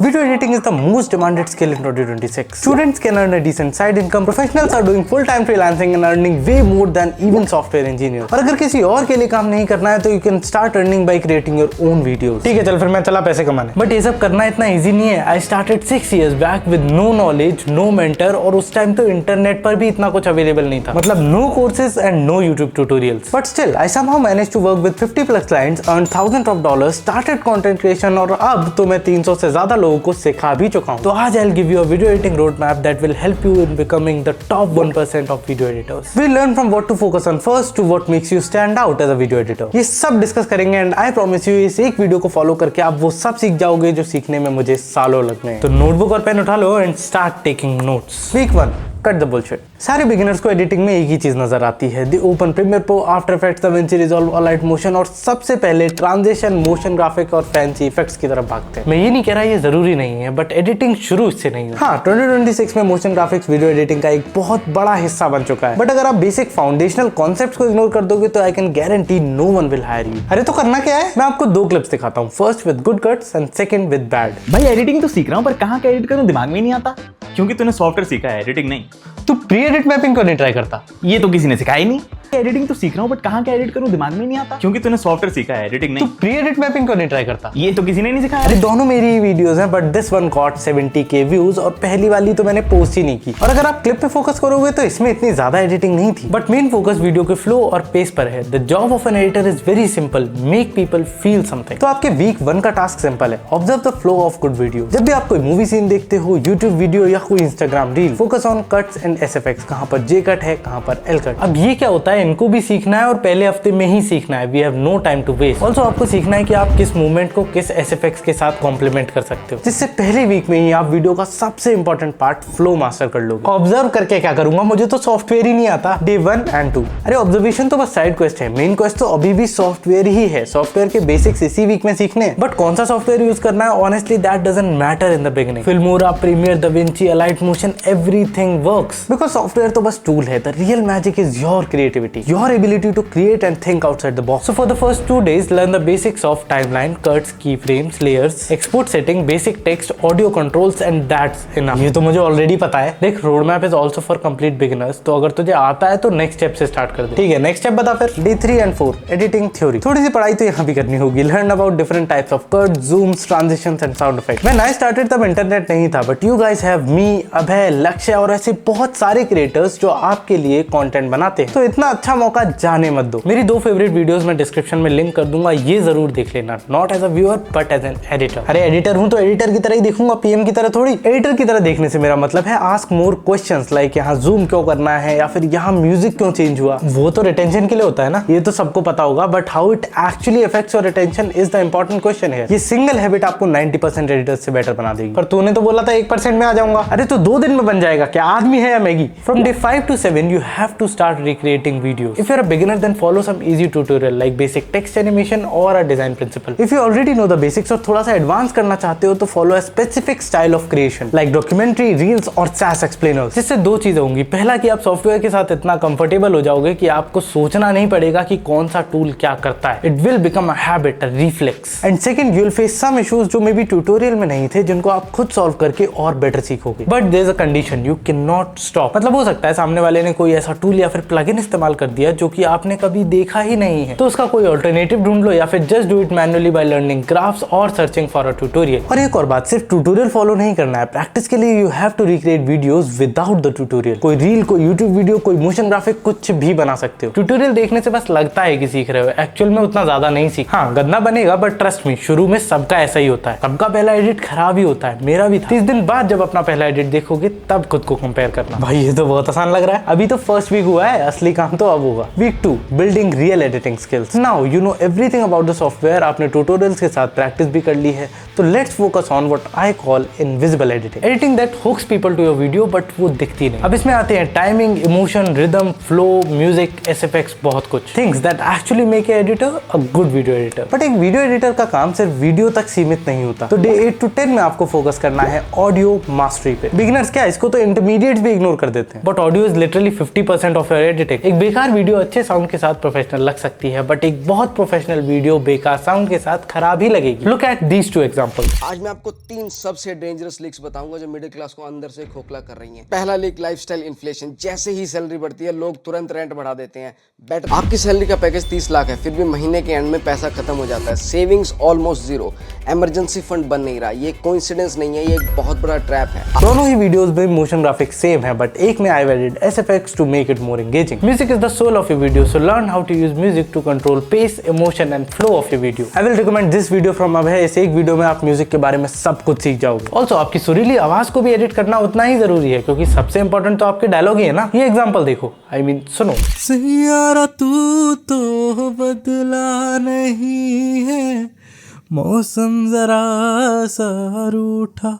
Video editing is the most demanded skill in 2026. Students can earn a decent side income. Professionals are doing full-time freelancing and earning way more than even software engineers. और अगर किसी और के लिए काम नहीं करना है तो you can start earning by creating your own videos. ठीक है, चल फिर मैं चला पैसे कमाने. But ये सब करना इतना easy नहीं है. I started 6 years back with no knowledge, no mentor, और उस टाइम तो इंटरनेट पर भी इतना कुछ अवेलेबल नहीं था. मतलब no courses and no YouTube tutorials. But still, I somehow managed to work with 50 plus clients, earned thousands of dollars, started content creation, और अब तो मैं 300 से ज्यादा लोगों को सिखा भी चुका हूँ. तो आज I'll give you a video editing roadmap that will help you in becoming the top 1% of video editors. We'll learn from what to focus on first to what makes you stand out as a video editor. ये सब discuss करेंगे and I promise you इस एक video को follow करके आप वो सब सीख जाओगे जो सीखने में मुझे सालों लगने हैं. तो नोटबुक और पेन उठा लो and start taking notes. Week 1, cut the bullshit. सारे बिगिनर्स को एडिटिंग में एक ही चीज नजर आती है. The open Premiere Pro, After Effects, DaVinci Resolve, Alight Motion और सबसे पहले ट्रांजिशन, मोशन ग्राफिक और फैंसी इफेक्ट्स की तरफ भागते हैं. मैं ये नहीं कह रहा ये जरूरी नहीं है, बट एडिटिंग शुरू इससे नहीं हुई. हाँ, 2026 में मोशन ग्राफिक्स वीडियो एडिटिंग का एक बहुत बड़ा हिस्सा बन चुका है. बट अगर आप बेसिक फाउंडेशनल कॉन्सेप्ट्स को इग्नोर कर दोगे तो I can guarantee no one will hire you. अरे तो करना क्या है, मैं आपको 2 क्लिप्स दिखाता हूँ. First with good cuts and second with bad. भाई एडिटिंग तो सीख रहा हूँ पर कहाँ का एडिट करूँ दिमाग में नहीं आता. क्योंकि तूने सॉफ्टवेयर सीखा है, एडिटिंग नहीं. तू प्री एडिट मैपिंग क्यों नहीं ट्राई करता? ये तो किसी ने सिखाया ही नहीं. एडिटिंग तो सीख रहा हूँ बट कहाँ का एडिट करूँ दिमाग में नहीं आता. क्योंकि तूने सॉफ्टवेयर सीखा है, एडिटिंग नहीं. तू प्री एडिट मैपिंग क्यों नहीं ट्राई करता? ये तो किसी ने नहीं सिखाया. अरे दोनों मेरी वीडियोस हैं but this one got 70K views और पहली वाली तो मैंने पोस्ट ही नहीं की. और अगर आप क्लिप पे फोकस करोगे तो इसमें इतनी ज्यादा एडिटिंग नहीं थी. बट मेन फोकस वीडियो के फ्लो और पेस पर है. The job of an editor is very simple, make people feel something. तो आपके वीक 1 का टास्क सिंपल है, observe the flow of good video. जब भी आप कोई मूवी सीन देखते हो, यूट्यूब वीडियो या कोई Instagram reel, focus on cuts and SFX. कहाँ पर J कट है, कहाँ पर L कट. अब ये क्या होता है, इनको भी सीखना है और पहले हफ्ते में ही सीखना है. We have no time to waste. Also आपको सीखना है कि आप किस मूवमेंट को किस SFX के साथ कॉम्प्लीमेंट कर सकते हो, जिससे पहले वीक में ही आप वीडियो का सबसे इंपॉर्टेंट पार्ट फ्लो मास्टर कर लोगे. ऑब्जर्व करके क्या करूंगा, मुझे तो सॉफ्टवेयर ही नहीं आता. Day 1 and 2. अरे ऑब्जर्वेशन तो बस साइड क्वेस्ट है, मेन क्वेस्ट तो अभी भी सॉफ्टवेयर ही है. सॉफ्टवेयर के बेसिक्स इसी वीक में सीखने हैं. बट कौन सा सॉफ्टवेयर यूज करना है, honestly that doesn't matter in the beginning. Filmora, Premiere, DaVinci, Alight Motion, everything works. Because software तो बस टूल है. The real magic is your creativity, your ability to create and think outside the box. So for the first 2 days, learn the basics of timeline, cuts, keyframes, layers, export setting, basic text, audio controls and that's enough. ये तो मुझे already पता है. देख, roadmap is also for complete beginners. तो अगर तुझे आता है तो नेक्स्ट स्टेप से स्टार्ट कर दे. ठीक है, नेक्स्ट स्टेप बता फिर. Day 3 and 4, editing theory. थोड़ी सी पढ़ाई तो यहाँ भी करनी होगी. Learn about different types of cut, zooms, transitions and sound effects. When I started तब इंटरनेट नहीं था, but you guys have me, अभय, लक्ष्य और ऐसे बहुत सारे क्रिएटर्स जो आपके लिए कंटेंट बनाते हैं. तो इतना अच्छा मौका जाने मत दो. मेरी 2 फेवरेट वीडियोस में डिस्क्रिप्शन में लिंक कर दूंगा, ये जरूर देख लेना. Not as a viewer but as an editor. अरे एडिटर हूं तो एडिटर की तरह ही देखूंगा, PM की तरह थोड़ी. एडिटर की तरह देखने से मेरा मतलब है आस्क मोर क्वेश्चंस लाइक यहाँ जूम क्यों करना है या फिर यहाँ म्यूजिक क्यों चेंज हुआ. वो तो रिटेंशन के लिए होता है ना, ये तो सबको पता होगा. But how it actually affects your retention is the important question है. ये सिंगल हैबिट आपको 90% एडिटर्स से बेटर बना देगी. पर तूने तो बोला था 1% में आ जाऊंगा. अरे तो 2 दिन में बन जाएगा, क्या आदमी है या Maggi. From day 5 to 7 you have to start recreating videos. If you're a beginner then follow some easy tutorial like basic text animation or a design principle. If you already know the basics और थोड़ा सा advance करना चाहते हो तो follow a specific style of creation like documentary, reels और SaaS explainers. जिससे 2 चीजें होंगी. पहला कि आप सॉफ्टवेयर के साथ इतना कंफर्टेबल हो जाओगे कि आपको सोचना नहीं पड़ेगा कि कौन सा टूल क्या करता है. It will become a habit, a reflex. And second, you will face some issues जो मे बी ट्यूटोरियल में नहीं थे, जिनको आप खुद सॉल्व करके और बेटर सीखोगे. But there is a condition, you cannot stop. मतलब हो सकता है सामने वाले ने कोई ऐसा टूल या फिर प्लगइन इस्तेमाल कर दिया जो कि आपने कभी देखा ही नहीं है, तो उसका कोई अल्टरनेटिव ढूंढ लो या फिर just do it manually by learning graphs और सर्चिंग फॉर अ ट्यूटोरियल. और एक और बात, सिर्फ ट्यूटोरियल फॉलो नहीं करना है. प्रैक्टिस के लिए you have to recreate videos without the tutorial. कोई रील, कोई यूट्यूब वीडियो, कोई मोशन ग्राफिक, कुछ भी बना सकते हो. ट्यूटोरियल देखने से बस लगता है कि सीख रहे हो, एक्चुअल में उतना ज्यादा नहीं सीख. हाँ, गंदा बनेगा बट ट्रस्ट मी, शुरू में सबका ऐसा ही होता है. सबका पहला एडिट खराब ही होता है, मेरा भी था. 30 दिन बाद जब अपना पहला एडिट देखोगे तब खुद को कंपेयर करना. भाई ये तो बहुत आसान लग रहा है. अभी तो फर्स्ट वीक हुआ है, असली काम तो अब होगा. Week 2, building real editing skills. Now you know everything about the software. आपने ट्यूटोरियल्स के साथ प्रैक्टिस भी कर ली है. तो let's focus on what I call invisible editing. Editing that hooks people to your video but वो दिखती नहीं. अब इसमें आते हैं timing, emotion, rhythm, flow, music, SFX, बहुत कुछ. Things that actually make a editor a good video editor. But एक वीडियो एडिटर का काम सिर्फ वीडियो तक सीमित नहीं होता. तो डे 8 to 10 में आपको फोकस करना है ऑडियो मास्टरी पे. बिगिनर्स क्या, इसको तो इंटरमीडिएट भी इग्नोर कर कर देते हैं, but audio is literally 50% of your editing. एक बेकार वीडियो अच्छे साउंड के साथ प्रोफेशनल लग सकती है, बट एक बहुत प्रोफेशनल वीडियो बेकार साउंड के साथ खराब ही लगेगी। Look at these two examples. आज मैं आपको 3 सबसे डेंजरस लीक्स बताऊंगा जो मिडिल क्लास को अंदर से खोखला कर रही हैं। पहला लीक, लाइफस्टाइल इन्फ्लेशन। जैसे ही सैलरी बढ़ती है लोग तुरंत रेंट बढ़ा देते हैं। बेटर आपकी सैलरी का पैकेज 30 लाख है, फिर भी महीने के एंड में पैसा खत्म हो जाता है। Savings almost zero, emergency fund बन नहीं रहा। ये कोइंसिडेंस नहीं है, ये एक बहुत बड़ा ट्रैप है। दोनों ही वीडियोस में मोशन ग्राफिक्स सेम है, बट एक में I added SFX to make it more engaging. Music is the soul of your video, so learn how to use music to control pace, emotion and flow of your video. I will recommend this video from Abhay. इस एक video में आप music के बारे में सब कुछ सीख जाओगे। ऑल्सो आपकी सुरीली आवाज को भी एडिट करना उतना ही जरूरी है, क्योंकि सबसे इंपॉर्टेंट तो आपके डायलॉग ही है ना। ये एग्जांपल देखो, आई मीन सुनो। सियारा तू तो बदला नहीं है, मौसम जरा सा रूठा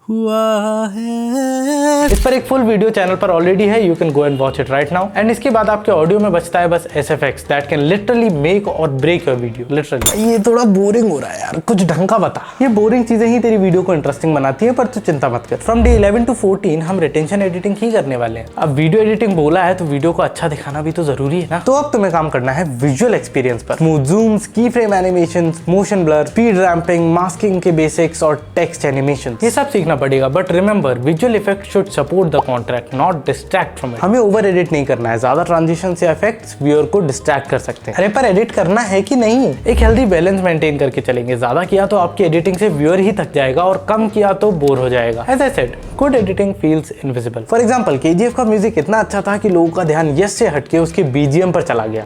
हुआ है। इस पर एक फुल वीडियो चैनल पर ऑलरेडी है, you can go and watch it right now. And इसके बाद आपके ऑडियो में बचता है बस SFX that can literally make और ब्रेक योर वीडियो। लिटरली ये थोड़ा बोरिंग हो रहा है यार, कुछ ढंग का बता। ये बोरिंग चीजें ही तेरी वीडियो को इंटरेस्टिंग बनाती है, पर तू चिंता मत कर। फ्रॉम डे 11 to 14 हम रिटेंशन एडिटिंग ही करने वाले हैं। अब वीडियो एडिटिंग बोला है तो वीडियो को अच्छा दिखाना भी तो जरूरी है ना। तो अब तुम्हें काम करना है विजुअल एक्सपीरियंस पर। Smooth zooms, key frame animation, motion blur, speed ramping, masking के बेसिक्स और टेक्स्ट एनिमेशन, ये सब सीखना पड़ेगा। But remember, visual effect should support the contract, not distract from it. हमें ओवर एडिट नहीं करना है, ज्यादा ट्रांजिशन या इफेक्ट्स व्यूअर को डिस्ट्रैक्ट कर सकते हैं। अरे पर एडिट करना है कि नहीं, एक हेल्दी बैलेंस मेंटेन करके चलेंगे। ज्यादा किया तो आपकी एडिटिंग से व्यूअर ही थक जाएगा, और कम किया तो बोर हो जाएगा। As I said, good editing feels invisible. For example, KGF का म्यूजिक इतना अच्छा था कि लोगों का ध्यान यस से हटके उसके BGM पर चला गया।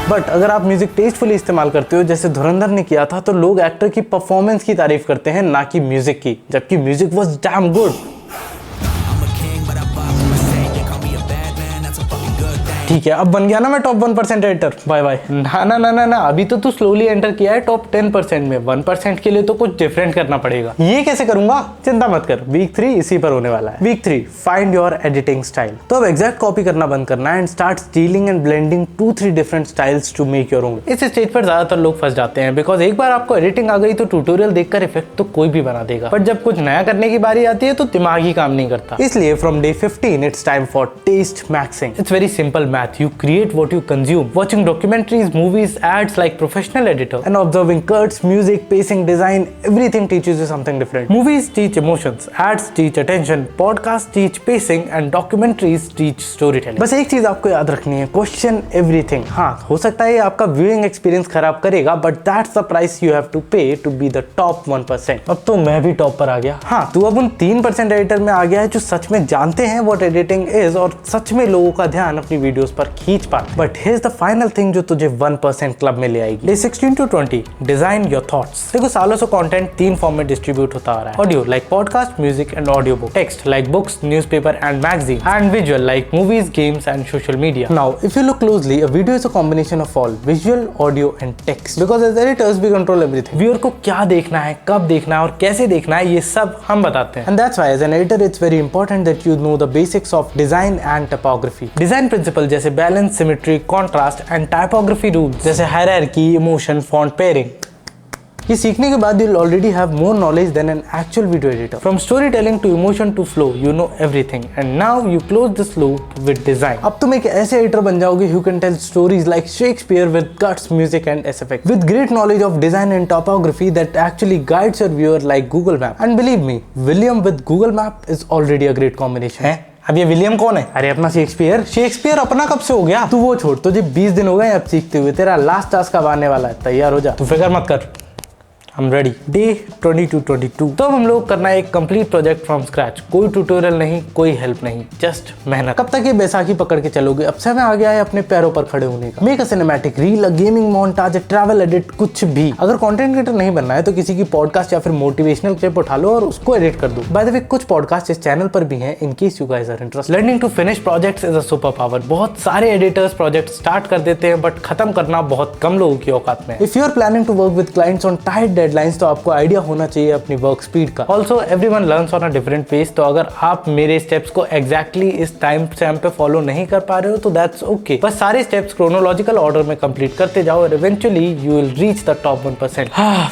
बट अगर आप म्यूजिक टेस्टफुली इस्तेमाल करते हो, जैसे धुरंधर ने किया था, तो लोग एक्टर की परफॉर्मेंस की तारीफ करते हैं, ना कि म्यूजिक की, जबकि म्यूजिक वाज डैम गुड। ठीक है, अब बन गया ना मैं टॉप 1% एडिटर। Bye bye. ना ना ना ना ना, अभी तो तू स्लोली एंटर किया है टॉप 10% में। 1% के लिए तो कुछ डिफरेंट करना पड़ेगा। ये कैसे करूंगा? चिंता मत कर, वीक 3 इसी पर होने वाला है। Week 3, find your editing style. तो अब एग्जैक्ट कॉपी करना बंद करना है and start stealing and blending 2-3 different styles to make your own. इस स्टेज पर ज्यादातर लोग फंस जाते हैं, बिकॉज एक बार आपको एडिटिंग आ गई तो ट्यूटोरियल देखकर इफेक्ट तो कोई भी बना देगा, बट जब कुछ नया करने की बारी आती है तो दिमाग ही काम नहीं करता। इसलिए from day 15 it's time for test maxing. It's very simple math, you create what you consume. Watching documentaries, movies, ads like professional editor, and observing cuts, music, pacing, design, everything teaches you something different. Movies teach emotions, ads teach attention, podcasts teach pacing, and documentaries teach storytelling. बस एक चीज आपको याद रखनी है, question everything. हाँ, हो सकता है ये आपका viewing experience खराब करेगा, but that's the price you have to pay to be the top 1%. अब तो मैं भी टॉप पर आ गया। हाँ, तू अब उन 3% एडिटर में आ गया है जो सच में जानते हैं what editing is और सच में लोगों का ध्यान अपनी वीडियोस पर खींच पाते। But here's the final thing जो तुझे 1% क्लब में ले आएगी। Day 16 to 20, design your thoughts. देखो, सालों से कंटेंट 3 फॉर्म में डिस्ट्रीब्यूट होता आ रहा है। Audio like podcast, music and audio book. Text like books, newspaper and magazine. And visual like movies, games and social media. Now if you look closely, a video is a combination of all visual, audio and text. Because as editors we control everything. Viewer को क्या देखना है, कब देखना है और कैसे देखना है, ये सब हम बताते हैं। And that's why as an editor it's very important that you know the basics of design and typography. Design principle जैसे balance, symmetry, contrast and typography rules जैसे हायरार्की, इमोशन, फॉन्ट पेयरिंग। ये सीखने के बाद you'll already have more knowledge than an actual video editor. From storytelling to emotion to flow, you know everything. And now you close this loop with design. अब तुम एक ऐसे editor बन जाओगे who can tell stories like Shakespeare with guts, music and SFX. With great knowledge of design and topography that actually guides your viewer like Google Map. And believe me, William with Google Map is already a great combination. है? अब ये William कौन है? अरे अपना Shakespeare अपना कब से हो गया? तू वो छोड़, तुझे 20 दिन हो गए अब सीखते हुए। तेरा लास्ट टास्क अब आने वाला है, तैयार हो जा। तू फिक्र मत कर, I'm ready. Day 20 to 22। तो अब हम लोग करना है एक कंप्लीट प्रोजेक्ट फ्रॉम स्क्रैच। कोई ट्यूटोरियल नहीं, कोई हेल्प नहीं, जस्ट मेहनत। कब तक ये बैसाखी पकड़ के चलोगे? अब समय आ गया है अपने पैरों पर खड़े होने का। Make a cinematic reel, a gaming montage, a travel edit, कुछ भी। अगर कंटेंट क्रिएटर नहीं बनना है तो किसी की पॉडकास्ट या फिर मोटिवेशनल क्लिप उठा लो और उसको एडिट कर दो। बाय द वे, कुछ पॉडकास्ट इस चैनल पर भी हैं in case you guys are interested. Learning to finish projects is a super power. बहुत सारे एडिटर्स प्रोजेक्ट स्टार्ट कर देते हैं, बट खत्म करना बहुत कम लोगों की औकात में। If you are planning to work with clients on tight deadlines तो आपको आइडिया होना चाहिए अपनी वर्क स्पीड का। Also everyone learns on a different pace, तो अगर आप मेरे स्टेप्स को एग्जैक्टली इस टाइम स्टैम्प पे फॉलो नहीं कर पा रहे हो तो दैट्स ओके। बस सारे स्टेप्स क्रोनोलॉजिकल ऑर्डर में कंप्लीट करते जाओ और eventually you will reach the top 1%।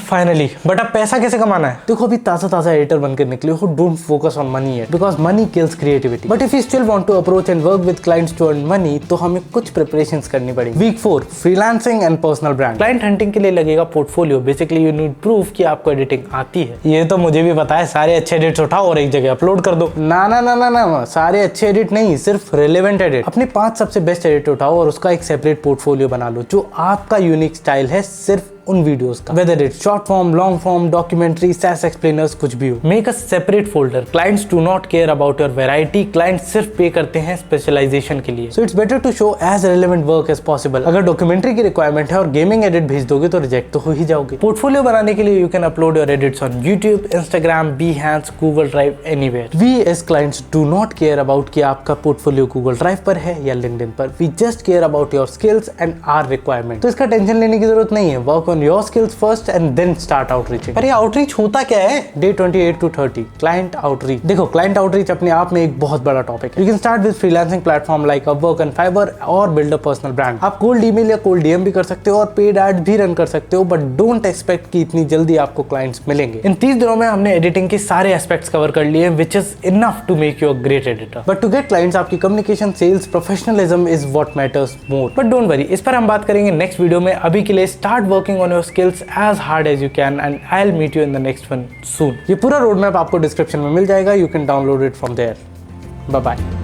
Finally. But अब पैसा कैसे कमाना है? देखो अभी ताजा एडिटर बनकर निकले हो, don't focus on money yet because money kills creativity. But if you still want to approach and work with clients to earn money, तो हमें कुछ प्रिपरेशंस करनी पड़ेगी। Week 4 freelancing and personal brand. Client hunting के लिए लगेगा portfolio. Basically you need proof कि आपको एडिटिंग आती है। ये तो मुझे भी पता है, सारे अच्छे एडिट्स उठाओ और एक जगह अपलोड कर दो। ना ना ना ना ना, सारे अच्छे एडिट नहीं, सिर्फ रिलेवेंट एडिट। अपने 5 सबसे बेस्ट एडिट उठाओ और उसका एक सेपरेट पोर्टफोलियो बना लो जो आपका यूनिक स्टाइल है सिर्फ उन वीडियोस का, whether it short form, long form, documentary, SaaS explainers, कुछ भी हो। Make a separate folder. Clients do not care about your variety, clients सिर्फ पे करते हैं स्पेशलाइजेशन के लिए। So it's better to show as relevant work as possible. अगर documentary की रिक्वायरमेंट है और गेमिंग एडिट भेज दोगे तो रिजेक्ट तो हो ही जाओगे। पोर्टफोलियो बनाने के लिए you can upload your edits on YouTube, Instagram, Behance, Google drive, anywhere. We as clients do not care about कि आपका पोर्टफोलियो गूगल ड्राइव पर है या लिंक्डइन पर। We just care about your skills and our requirement. तो इसका tension लेने की जरूरत नहीं है। Work on your skills first and then start outreaching. पर ये आउटरीच होता क्या है? Day 28 to 30 client outreach. देखो क्लाइंट आउटरीच अपने आप में एक बहुत बड़ा टॉपिक है। You can start with freelancing platform like Upwork and Fiverr और बिल्ड अ पर्सनल ब्रांड। आप कोल्ड ईमेल या कोल्ड डीएम भी कर सकते हो और पेड एड भी रन कर सकते हो, बट डोंट एक्सपेक्ट कि इतनी जल्दी आपको क्लाइंट्स मिलेंगे। इन 30 दिनों में हमने एडिटिंग के सारे एस्पेक्ट्स कवर कर लिए, which is enough to make you a great editor. But to get clients आपकी communication, sales, professionalism is what matters more. But don't worry, इस पर हम बात करेंगे नेक्स्ट वीडियो में। अभी के लिए start working on your skills as hard as you can and I'll meet you in the next one soon. ये पूरा रोड मैप आपको डिस्क्रिप्शन में मिल जाएगा. You can download it from there. Bye bye.